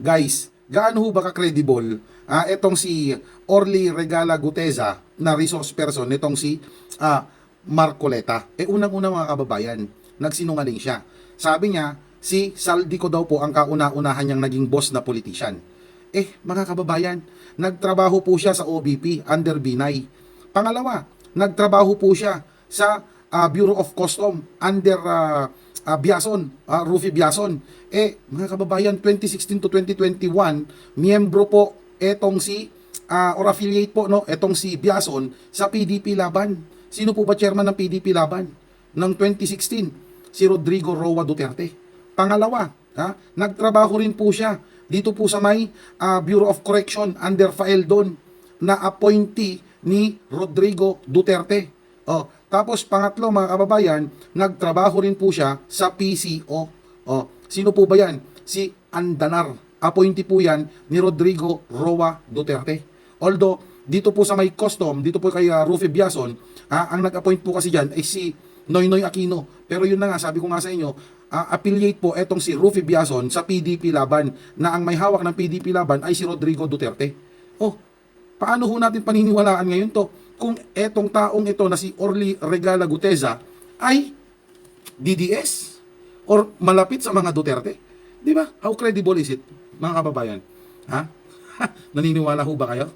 Guys, gaano ho ba ka-credible etong si Orly Regala Guteza na resource person nitong si Marcoleta? Unang-una mga kababayan, nagsinungaling siya. Sabi niya, si Saldico daw po ang kauna-unahan niyang naging boss na politician. Mga kababayan, nagtrabaho po siya sa OBP under Binay. Pangalawa, nagtrabaho po siya sa Bureau of Custom under Biason, Rufy Biason. Mga kababayan, 2016 to 2021, miyembro po etong si or affiliate po etong si Biason sa PDP Laban. Sino po ba chairman ng PDP Laban ng 2016? Si Rodrigo Roa Duterte. Pangalawa, nagtrabaho rin po siya dito po sa may Bureau of Correction under Faeldon na appointee ni Rodrigo Duterte. Tapos pangatlo mga kababayan, nagtrabaho rin po siya sa PCO. Sino po ba yan? Si Andanar. Appointee po yan ni Rodrigo Roa Duterte. Although, dito po sa may custom, dito po kay Rufy Biason, ang nag-appoint po kasi dyan ay si Noynoy Aquino. Pero yun na nga, sabi ko nga sa inyo, affiliate po etong si Rufy Biason sa PDP Laban na ang may hawak ng PDP Laban ay si Rodrigo Duterte. Paano ho natin paniniwalaan ngayon to kung etong taong ito na si Orly Regala Guteza ay DDS or malapit sa mga Duterte? Di ba? How credible is it, mga kababayan? Naniniwala ho ba kayo?